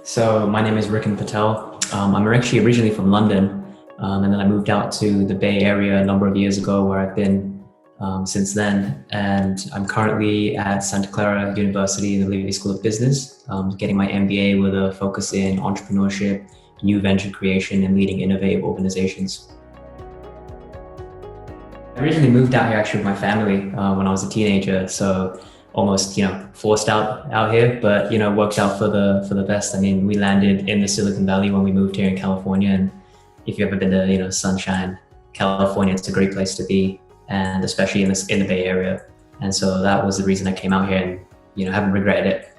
So my name is Rikun Patel. I'm actually originally from London, and then I moved out to the Bay Area a number of years ago, where I've been since then. And I'm currently at Santa Clara University in the Leavey School of Business, getting my MBA with a focus in entrepreneurship, new venture creation, and leading innovative organizations. I originally moved out here actually with my family when I was a teenager, so almost forced out here, but worked out for the best. I mean, we landed in the Silicon Valley when we moved here in California, and if you've ever been to Sunshine, California, it's a great place to be, and especially in the Bay Area. And so that was the reason I came out here, and haven't regretted it.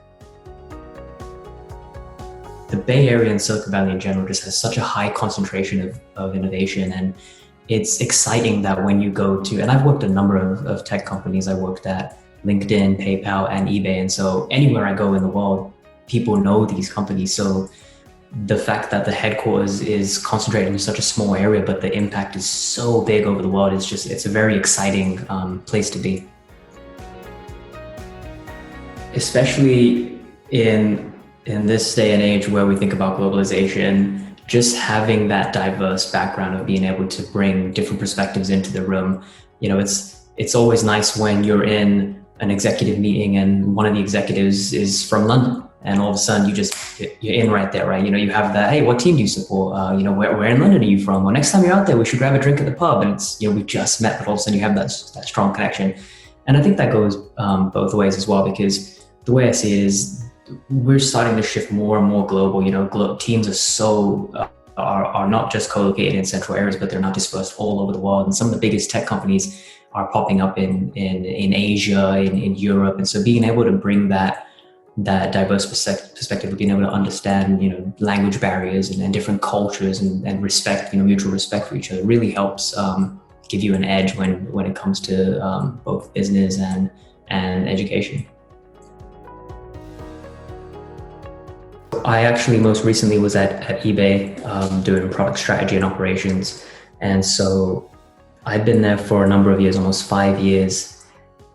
The Bay Area and Silicon Valley in general just has such a high concentration of innovation, and it's exciting that when you go to, and I've worked at a number of tech companies. I worked at LinkedIn, PayPal, and eBay. And so anywhere I go in the world, people know these companies. So the fact that the headquarters is concentrated in such a small area, but the impact is so big over the world, it's a very exciting place to be. Especially in this day and age where we think about globalization, just having that diverse background of being able to bring different perspectives into the room. It's always nice when you're in an executive meeting and one of the executives is from London, and all of a sudden you're in right there, right? You have that, hey, what team do you support? Where in London are you from? Well, next time you're out there, we should grab a drink at the pub. And it's, we just met, but all of a sudden you have that strong connection. And I think that goes both ways as well, because the way I see it is we're starting to shift more and more global. Teams are not just co-located in central areas, but they're now dispersed all over the world. And some of the biggest tech companies are popping up in Asia, in Europe. And so being able to bring that diverse perspective of being able to understand, language barriers and different cultures and respect, mutual respect for each other really helps give you an edge when it comes to both business and education. I actually most recently was at eBay doing product strategy and operations. And so I've been there for a number of years, almost 5 years.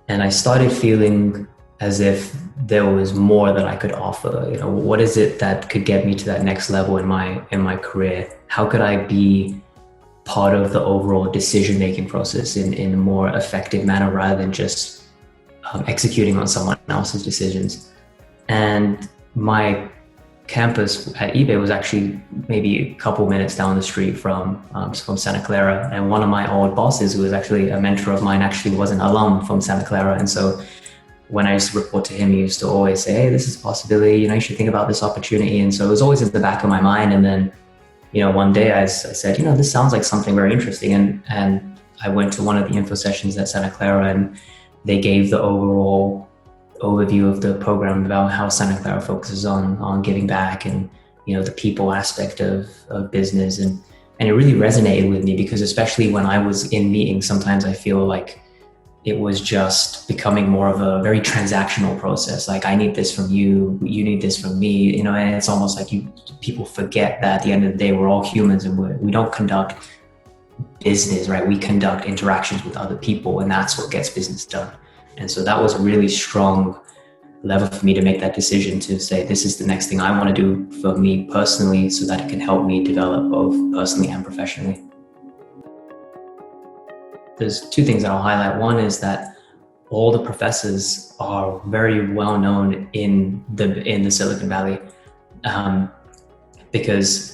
And I started feeling as if there was more that I could offer. What is it that could get me to that next level in my career? How could I be part of the overall decision-making process in a more effective manner rather than just executing on someone else's decisions? And my campus at eBay was actually maybe a couple minutes down the street from Santa Clara. And one of my old bosses, who was actually a mentor of mine, actually was an alum from Santa Clara. And so when I used to report to him, he used to always say, hey, this is a possibility, you should think about this opportunity. And so it was always in the back of my mind. And then, one day I said, this sounds like something very interesting. And I went to one of the info sessions at Santa Clara, and they gave the overall overview of the program about how Santa Clara focuses on giving back and the people aspect of business, and it really resonated with me, because especially when I was in meetings, sometimes I feel like it was just becoming more of a very transactional process. Like, I need this from you, you need this from me, and it's almost like people forget that at the end of the day, we're all humans, and we don't conduct business, right? We conduct interactions with other people, and that's what gets business done. And so that was a really strong level for me to make that decision to say, this is the next thing I want to do for me personally, so that it can help me develop both personally and professionally. There's two things that I'll highlight. One is that all the professors are very well known in the Silicon Valley, because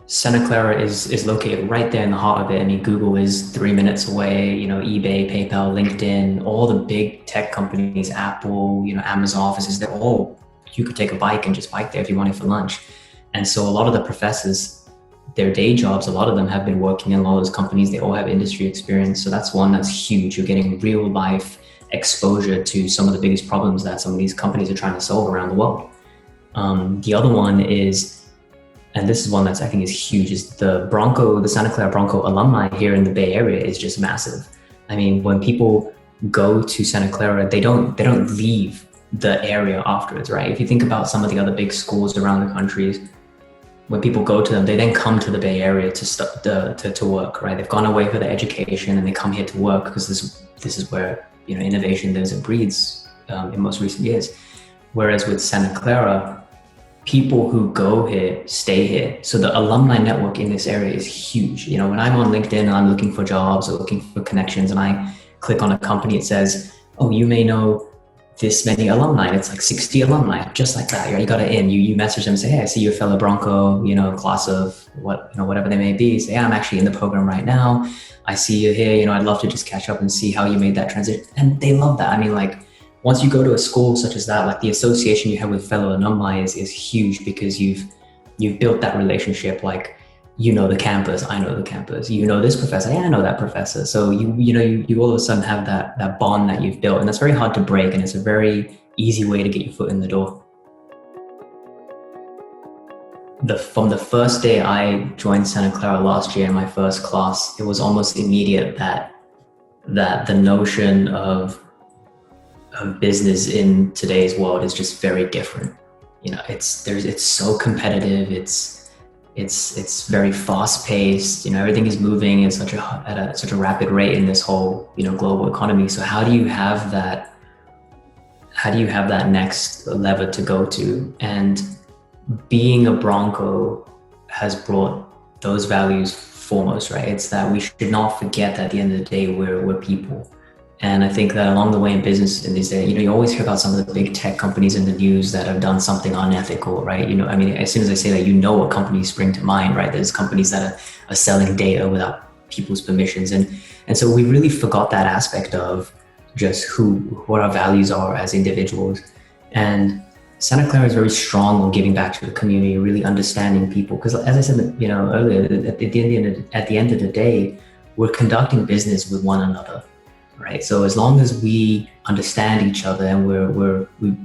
Santa Clara is located right there in the heart of it. I mean, Google is 3 minutes away, eBay, PayPal, LinkedIn, all the big tech companies, Apple, Amazon offices, you could take a bike and just bike there if you wanted for lunch. And so a lot of the professors, their day jobs, a lot of them have been working in a lot of those companies. They all have industry experience. So that's one that's huge. You're getting real life exposure to some of the biggest problems that some of these companies are trying to solve around the world. The other one is, and this is one that's I think is huge, is the Santa Clara Bronco alumni here in the Bay Area is just massive. I mean, when people go to Santa Clara, they don't leave the area afterwards, right? If you think about some of the other big schools around the country, when people go to them, they then come to the Bay Area to work, right? They've gone away for their education and they come here to work, because this is where innovation lives and breathes in most recent years. Whereas with Santa Clara, people who go here stay here. So the alumni network in this area is huge. You know, when I'm on LinkedIn and I'm looking for jobs or looking for connections and I click on a company, it says, oh, you may know this many alumni. And it's like 60 alumni, just like that. You got it in. You message them, say, hey, I see you're a fellow Bronco, you know, class of whatever they may be. Say, yeah, I'm actually in the program right now. I see you here. You know, I'd love to just catch up and see how you made that transition. And they love that. I mean, like, once you go to a school such as that, like the association you have with fellow alumni is huge, because you've built that relationship. Like, you know the campus, I know the campus. You know this professor, yeah, I know that professor. So you all of a sudden have that bond that you've built, and that's very hard to break, and it's a very easy way to get your foot in the door. From the first day I joined Santa Clara last year in my first class, it was almost immediate that the notion of business in today's world is just very different. You know, it's so competitive. It's very fast paced. You know, everything is moving at such a rapid rate in this whole, you know, global economy. So how do you have that next level to go to? And being a Bronco has brought those values foremost, right? It's that we should not forget that at the end of the day, we're people. And I think that along the way in business in these days, you know, you always hear about some of the big tech companies in the news that have done something unethical, right? You know, I mean, as soon as I say that, you know what companies spring to mind, right? There's companies that are selling data without people's permissions. And so we really forgot that aspect of just what our values are as individuals. And Santa Clara is very strong on giving back to the community, really understanding people. Because as I said, you know, earlier, at the end of the day, we're conducting business with one another. Right. So as long as we understand each other and we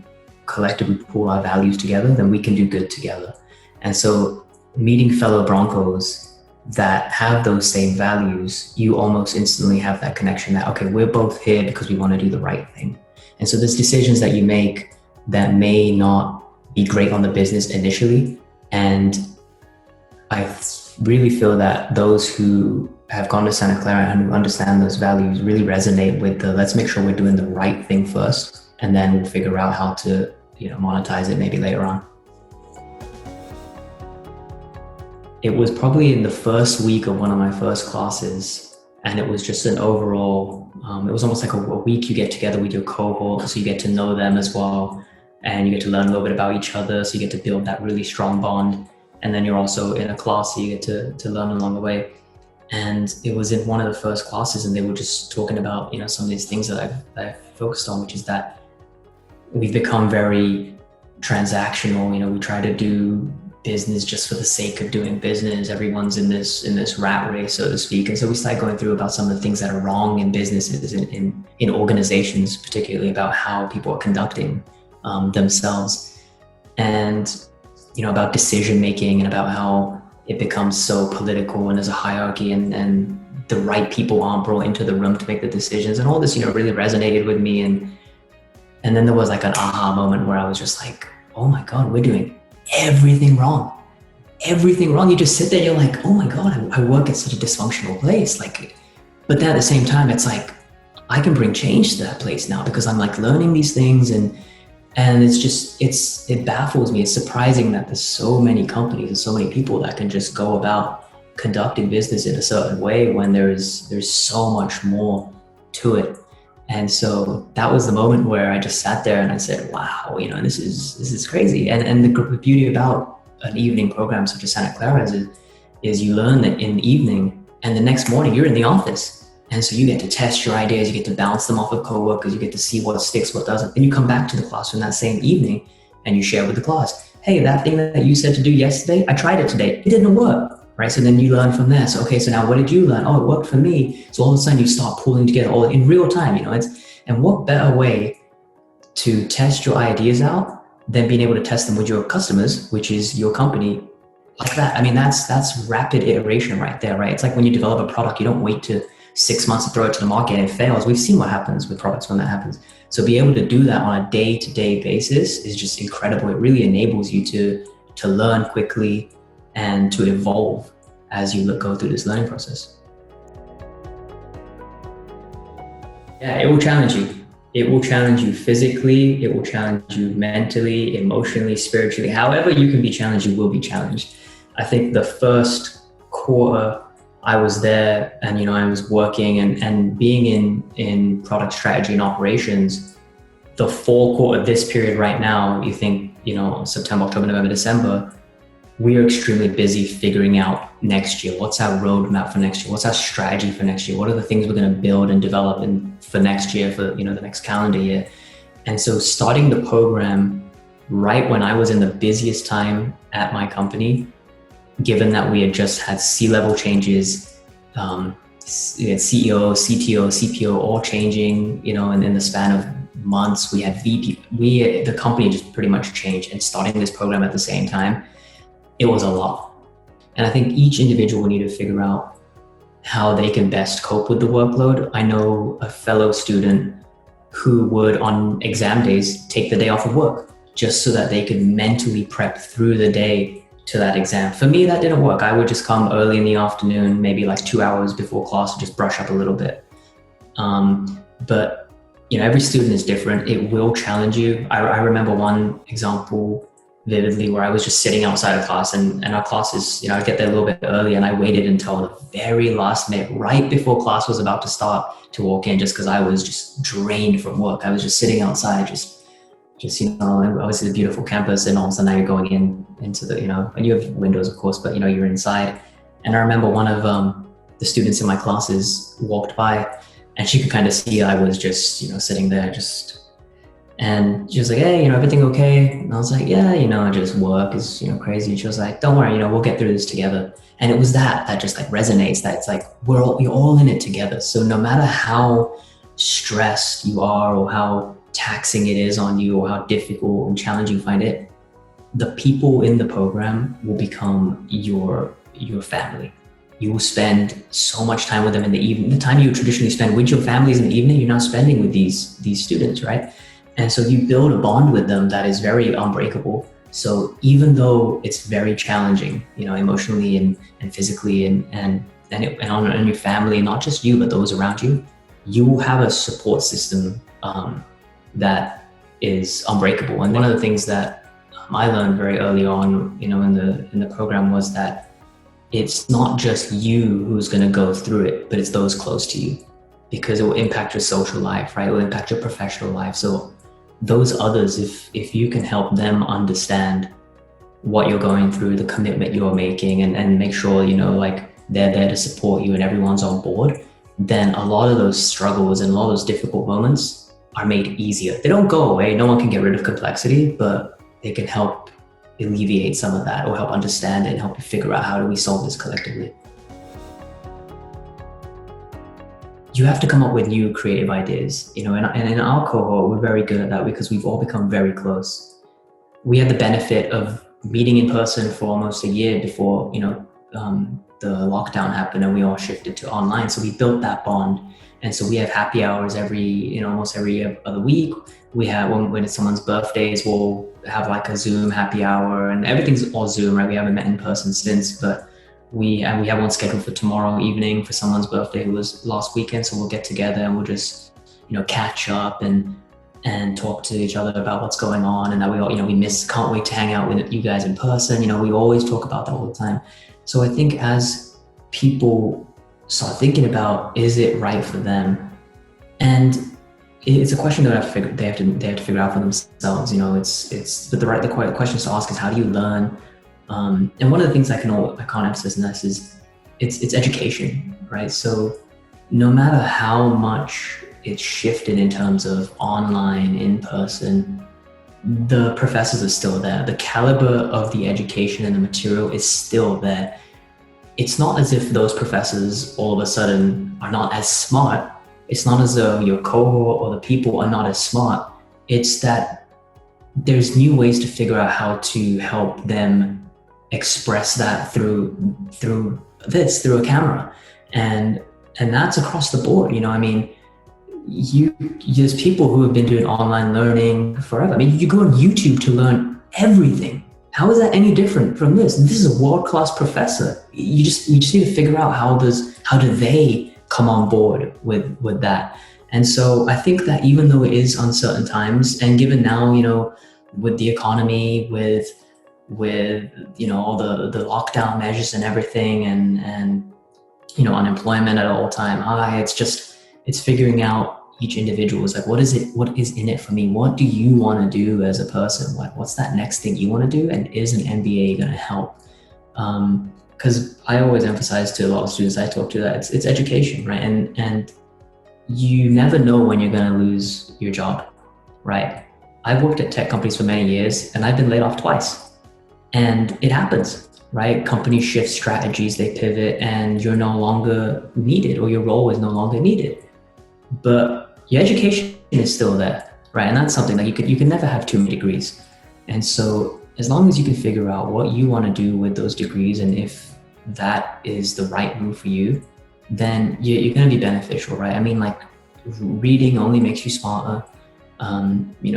collectively pull our values together, then we can do good together. And so meeting fellow Broncos that have those same values, you almost instantly have that connection that, okay, we're both here because we want to do the right thing. And so there's decisions that you make that may not be great on the business initially. And I really feel that those who have gone to Santa Clara and who understand those values really resonate with let's make sure we're doing the right thing first, and then we'll figure out how to, you know, monetize it maybe later on. It was probably in the first week of one of my first classes, and it was just an overall, it was almost like a week you get together with your cohort, so you get to know them as well, and you get to learn a little bit about each other, so you get to build that really strong bond. And then you're also in a class, so you get to learn along the way. And it was in one of the first classes, and they were just talking about, you know, some of these things that I've focused on, which is that we've become very transactional. You know, we try to do business just for the sake of doing business. Everyone's in this rat race, so to speak. And so we started going through about some of the things that are wrong in businesses, in organizations, particularly about how people are conducting themselves, and, you know, about decision making and about how it becomes so political and there's a hierarchy and the right people aren't brought into the room to make the decisions, and all this, you know, really resonated with me. And then there was like an aha moment where I was just like, oh my God, we're doing everything wrong. Everything wrong. You just sit there and you're like, oh my God, I work at such a dysfunctional place. Like, but then at the same time, it's like, I can bring change to that place now because I'm like learning these things, and it's just, it baffles me. It's surprising that there's so many companies and so many people that can just go about conducting business in a certain way when there's so much more to it. And so that was the moment where I just sat there and I said, wow, you know, this is crazy. And the beauty about an evening program such as Santa Clara is you learn that in the evening, and the next morning you're in the office. And so you get to test your ideas, you get to bounce them off of coworkers, you get to see what sticks, what doesn't. Then you come back to the classroom that same evening and you share with the class, hey, that thing that you said to do yesterday, I tried it today, it didn't work, right? So then you learn from there. So, okay, so now what did you learn? Oh, it worked for me. So all of a sudden you start pulling together all in real time, you know, and what better way to test your ideas out than being able to test them with your customers, which is your company, like that. I mean, that's rapid iteration right there, right? It's like when you develop a product, you don't wait to 6 months to throw it to the market and it fails. We've seen what happens with products when that happens. So be able to do that on a day-to-day basis is just incredible. It really enables you to learn quickly and to evolve as you go through this learning process. Yeah, it will challenge you. It will challenge you physically, it will challenge you mentally, emotionally, spiritually. However you can be challenged, you will be challenged. I think the first quarter I was there and, I was working and being in product strategy and operations, the fall quarter, this period right now, you think, September, October, November, December, we are extremely busy figuring out next year. What's our roadmap for next year? What's our strategy for next year? What are the things we're going to build and develop for next year, for the next calendar year? And so starting the program right when I was in the busiest time at my company, given that we had just had C-level changes, we had CEO, CTO, CPO all changing, in the span of months. We had VP. The company just pretty much changed, and starting this program at the same time, it was a lot. And I think each individual will need to figure out how they can best cope with the workload. I know a fellow student who would, on exam days, take the day off of work just so that they could mentally prep through the day to that exam. For me, that didn't work. I would just come early in the afternoon, maybe like 2 hours before class, and just brush up a little bit. But every student is different. It will challenge you. I remember one example vividly where I was just sitting outside of class, and our classes, I'd get there a little bit early, and I waited until the very last minute, right before class was about to start, to walk in, just because I was just drained from work. I was just sitting outside, just obviously the beautiful campus, and all of a sudden now you're going into the, and you have windows, of course, but you're inside. And I remember one of the students in my classes walked by, and she could kind of see I was just, sitting there and she was like, "Hey, everything okay?" And I was like, "Yeah, just work is, crazy." And she was like, "Don't worry, we'll get through this together." And it was that just like resonates, that it's like, you're all in it together. So no matter how stressed you are, or how taxing it is on you, or how difficult and challenging you find it, the people in the program will become your family. You will spend so much time with them in the evening. The time you traditionally spend with your families in the evening, you're now spending with these students, right? And so you build a bond with them that is very unbreakable. So even though it's very challenging, emotionally and physically and on your family, not just you, but those around you, you will have a support system that is unbreakable. And one of the things that I learned very early on, in the program, was that it's not just you who's going to go through it, but it's those close to you, because it will impact your social life, right? It will impact your professional life. So those others, if you can help them understand what you're going through, the commitment you're making, and make sure, they're there to support you and everyone's on board, then a lot of those struggles and a lot of those difficult moments are made easier. They don't go away. No one can get rid of complexity, but they can help alleviate some of that, or help understand it and help you figure out, how do we solve this collectively? You have to come up with new creative ideas, and in our cohort, we're very good at that because we've all become very close. We had the benefit of meeting in person for almost a year before, the lockdown happened and we all shifted to online. So we built that bond. And so we have happy hours almost every other week. We have, when it's someone's birthdays, we'll have like a Zoom happy hour, and everything's all Zoom, right? We haven't met in person since, but we have one scheduled for tomorrow evening for someone's birthday who was last weekend. So we'll get together and we'll just, catch up and talk to each other about what's going on, and that we all, can't wait to hang out with you guys in person. We always talk about that all the time. So I think as people start thinking about, is it right for them? And it's a question that they have to figure out for themselves. But the questions to ask is, how do you learn? And one of the things I can't emphasize enough is it's education, right? So no matter how much it's shifted in terms of online, in person, the professors are still there. The caliber of the education and the material is still there. It's not as if those professors all of a sudden are not as smart. It's not as though your cohort or the people are not as smart. It's that there's new ways to figure out how to help them express that through a camera. And that's across the board. There's people who have been doing online learning forever. You go on YouTube to learn everything. How is that any different from this? This is a world-class professor. You just need to figure out how do they come on board with that. And so I think that even though it is uncertain times, and given now, with the economy, with all the lockdown measures and everything, and unemployment at an all-time high, it's figuring out each individual is like, what is in it for me? What do you want to do as a person? What's that next thing you want to do? And is an MBA going to help? Because I always emphasize to a lot of students I talk to that it's education, right? And you never know when you're going to lose your job, right? I've worked at tech companies for many years, and I've been laid off twice. And it happens, right? Companies shift strategies, they pivot, and you're no longer needed, or your role is no longer needed. But your education is still there, right? And that's something that you can never have too many degrees. And so as long as you can figure out what you want to do with those degrees, and if that is the right move for you, then you're going to be beneficial, right? I mean, like, reading only makes you smarter.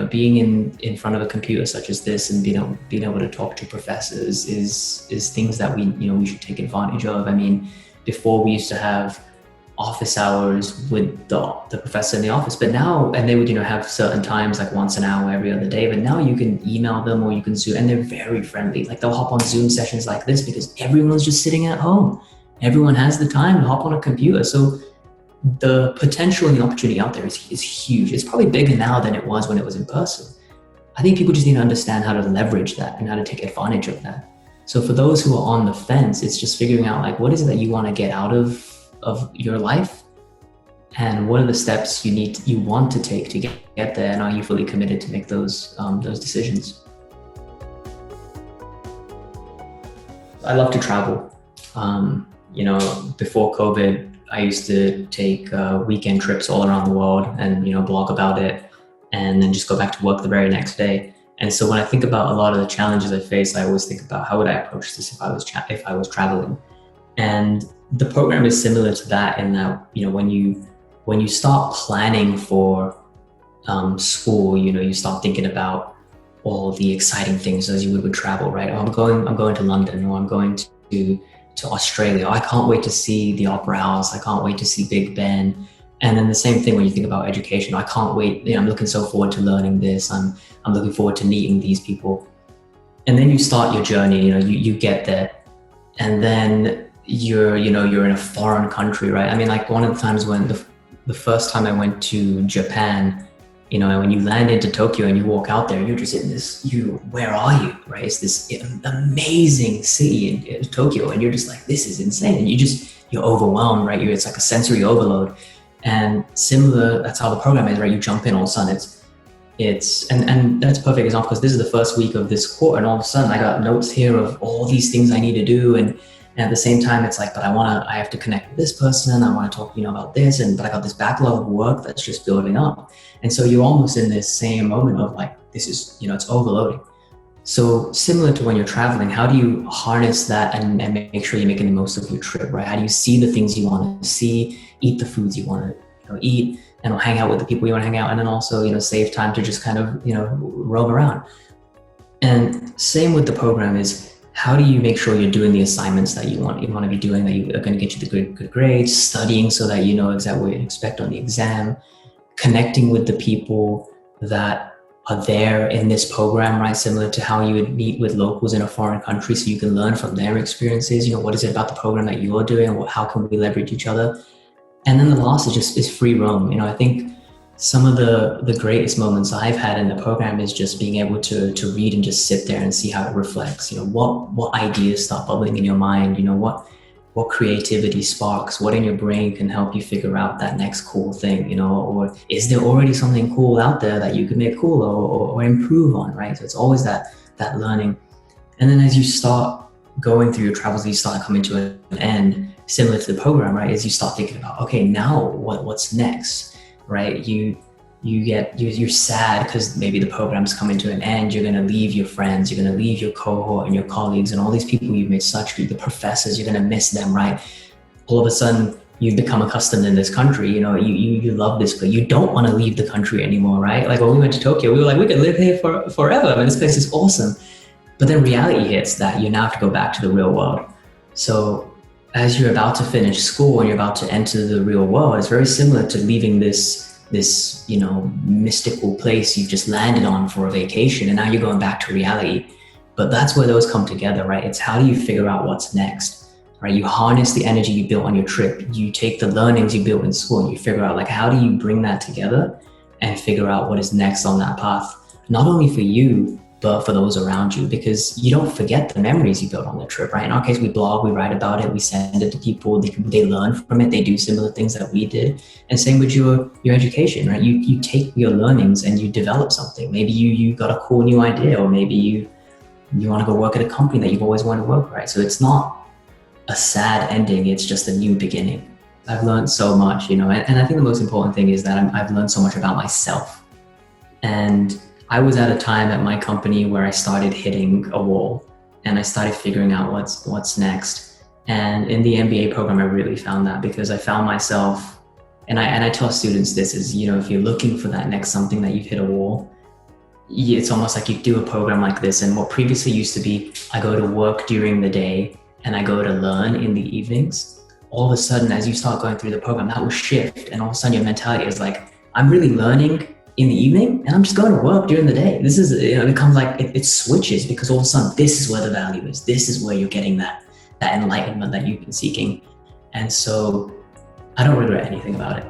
Being in front of a computer such as this and being able to talk to professors is things that we should take advantage of. I mean, before we used to have office hours with the professor in the office, but now, and they would have certain times, like once an hour every other day, but now you can email them or you can Zoom, and they're very friendly. Like, they'll hop on Zoom sessions like this because everyone's just sitting at home. Everyone has the time to hop on a computer. So the potential and the opportunity out there is huge. It's probably bigger now than it was when it was in person. I think people just need to understand how to leverage that and how to take advantage of that. So for those who are on the fence, it's just figuring out, like, what is it that you want to get out of your life, and what are the steps you want to take to get there, and are you fully committed to make those decisions? I love to travel. Before COVID, I used to take weekend trips all around the world and blog about it, and then just go back to work the very next day. And so when I think about a lot of the challenges I face, I always think about how would I approach this if I was traveling. And the program is similar to that in that when you start planning for school, you start thinking about all the exciting things as you would with travel, right? Oh, I'm going to London, or I'm going to Australia. I can't wait to see the Opera House. I can't wait to see Big Ben. And then the same thing when you think about education. I can't wait. I'm looking so forward to learning this. I'm looking forward to meeting these people. And then you start your journey. You get there, and then you're in a foreign country, right? I mean, like, one of the times when the first time I went to Japan, when you land into Tokyo and you walk out there, you're just in this, where are you, right? It's this amazing city in Tokyo, and you're just like, this is insane. And you're overwhelmed, right? It's like a sensory overload. And similar, that's how the program is, right? You jump in, all of a sudden and that's a perfect example, because this is the first week of this quarter, and all of a sudden I got notes here of all these things I need to do. And at the same time, it's like, but I have to connect with this person. I want to talk, about this, but I got this backlog of work that's just building up. And so you're almost in this same moment of like, this is, it's overloading. So similar to when you're traveling, how do you harness that and make sure you're making the most of your trip, right? How do you see the things you want to see, eat the foods you want to eat, and hang out with the people you want to hang out, and then also, save time to just kind of, roam around. And same with the program is, how do you make sure you're doing the assignments that you want to be doing, that you are going to get you the good grades, studying so that you know exactly what you expect on the exam, connecting with the people that are there in this program, right? Similar to how you would meet with locals in a foreign country, so you can learn from their experiences. What is it about the program that you're doing, and how can we leverage each other? And then the last is free roam. I think some of the greatest moments I've had in the program is just being able to read and just sit there and see how it reflects. What ideas start bubbling in your mind, what creativity sparks, what in your brain can help you figure out that next cool thing, or is there already something cool out there that you could make cooler or improve on, right? So it's always that learning. And then as you start going through your travels, you start coming to an end, similar to the program, right? As you start thinking about, okay, now what's next? Right? You're sad because maybe the program's coming to an end. You're going to leave your friends. You're going to leave your cohort and your colleagues and all these people you've made such good, the professors, you're going to miss them, right? All of a sudden, you've become accustomed in this country. You love this place. You don't want to leave the country anymore, right? Like when we went to Tokyo, we were like, we could live here forever. I mean, this place is awesome. But then reality hits that you now have to go back to the real world. So as you're about to finish school and you're about to enter the real world, it's very similar to leaving this this, mystical place you've just landed on for a vacation, and now you're going back to reality. But that's where those come together, right? It's how do you figure out what's next, right? You harness the energy you built on your trip. You take the learnings you built in school and you figure out, like, how do you bring that together and figure out what is next on that path, not only for you, but for those around you, because you don't forget the memories you built on the trip, right? In our case, we blog, we write about it, we send it to people, they learn from it, they do similar things that we did. And same with your education, right? You take your learnings and you develop something. Maybe you got a cool new idea, or maybe you want to go work at a company that you've always wanted to work, right? So it's not a sad ending, it's just a new beginning. I've learned so much, and I think the most important thing is that I've learned so much about myself. And I was at a time at my company where I started hitting a wall and I started figuring out what's next. And in the MBA program, I really found that, because I found myself, and I tell students this is, if you're looking for that next something that you've hit a wall, it's almost like you do a program like this. And what previously used to be, I go to work during the day and I go to learn in the evenings. All of a sudden, as you start going through the program, that will shift. And all of a sudden your mentality is like, I'm really learning in the evening and I'm just going to work during the day. This is, it becomes like, it switches, because all of a sudden, this is where the value is. This is where you're getting that enlightenment that you've been seeking. And so I don't regret anything about it.